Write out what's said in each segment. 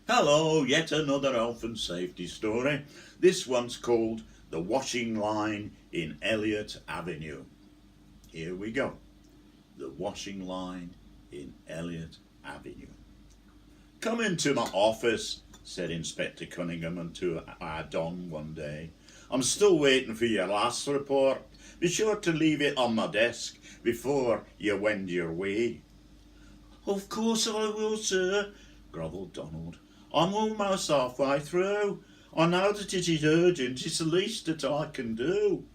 Hello, yet another health and safety story. This one's called The Washing Line in Elliot Avenue. Here we go. The washing line in Elliot Avenue. Come into my office, said Inspector Cunningham to our Don one day. I'm still waiting for your last report. Be sure to leave it on my desk before you wend your way. Of course I will, sir, grovelled Donald. I'm almost halfway through. I know that it is urgent. It's the least that I can do.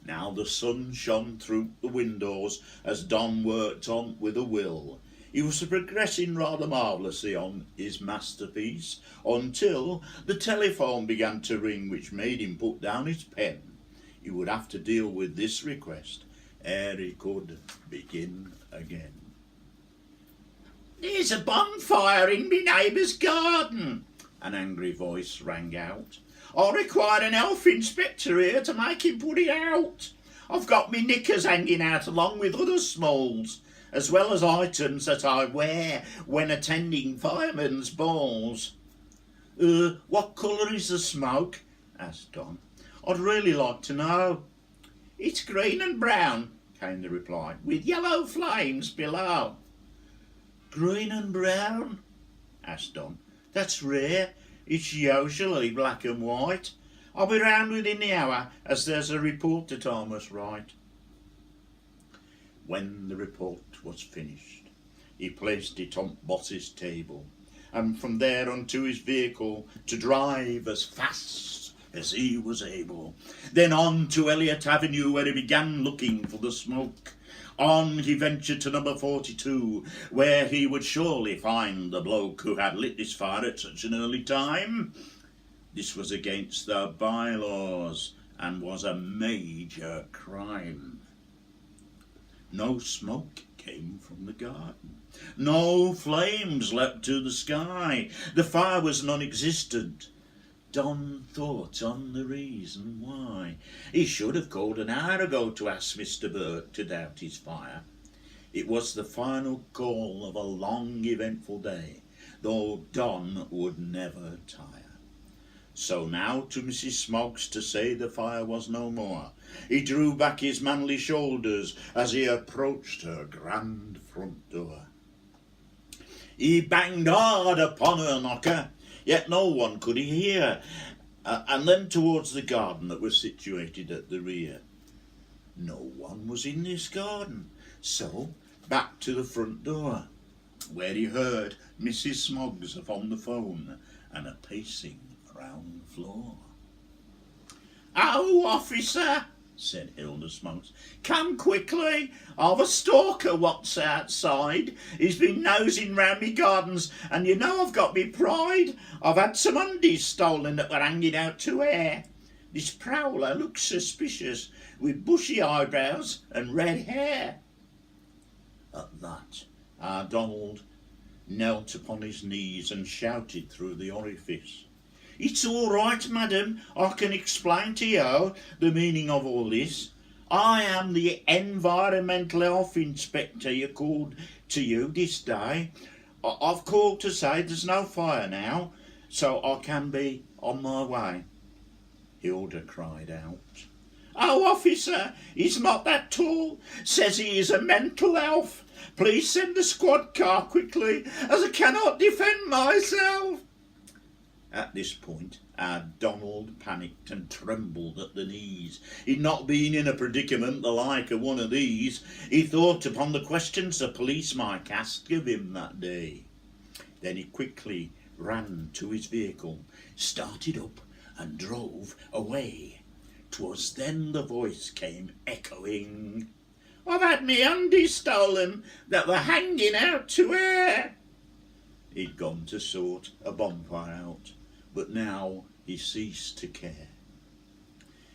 Now the sun shone through the windows as Don worked on with a will. He was progressing rather marvellously on his masterpiece until the telephone began to ring, which made him put down his pen. He would have to deal with this request ere he could begin again. There's a bonfire in me neighbour's garden, an angry voice rang out. I require an health inspector here to make him put it out. I've got me knickers hanging out along with other smalls, as well as items that I wear when attending firemen's balls. What colour is the smoke? Asked Don. I'd really like to know. It's green and brown, came the reply, with yellow flames below. Green and brown? Asked Don. That's rare. It's usually black and white. I'll be round within the hour, as there's a report that I must write. When the report was finished, he placed it on Boss's table, and from there onto his vehicle to drive as fast as he was able. Then on to Elliot Avenue, where he began looking for the smoke. On he ventured to number 42, where he would surely find the bloke who had lit this fire at such an early time. This was against the bylaws and was a major crime. No smoke came from the garden. No flames leapt to the sky. The fire was non-existent. Don thought on the reason why. He should have called an hour ago to ask Mr. Burke to doubt his fire. It was the final call of a long, eventful day, though Don would never tire. So now to Mrs. Smoggs to say the fire was no more. He drew back his manly shoulders as he approached her grand front door. He banged hard upon her knocker, yet no one could he hear, and then towards the garden that was situated at the rear. No one was in this garden, so back to the front door, where he heard Mrs. Smoggs upon the phone and a pacing round the floor. "Oh, officer," said Hilda Smoggs, "come quickly. I've a stalker what's outside. He's been nosing round me gardens, and you know I've got me pride. I've had some undies stolen that were hanging out to air. This prowler looks suspicious, with bushy eyebrows and red hair." At that, our Donald knelt upon his knees and shouted through the orifice, "It's all right, madam. I can explain to you the meaning of all this. I am the environmental health inspector you called to you this day. I've called to say there's no fire now, so I can be on my way." Hilda cried out, "Oh, officer, he's not that tall. Says he is a mental health. Please send the squad car quickly, as I cannot defend myself." At this point, our Donald panicked and trembled at the knees. He'd not been in a predicament the like of one of these. He thought upon the questions the police might ask of him that day. Then he quickly ran to his vehicle, started up, and drove away. 'Twas then the voice came echoing, "I've had me undies stolen that were hanging out to air." He'd gone to sort a bonfire out, but now he ceased to care.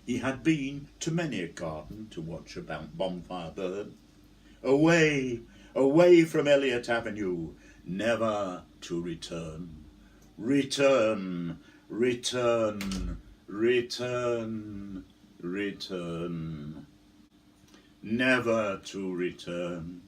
He had been to many a garden to watch a bonfire burn. Away, away from Elliot Avenue, never to return. Return, return, return, return. Never to return.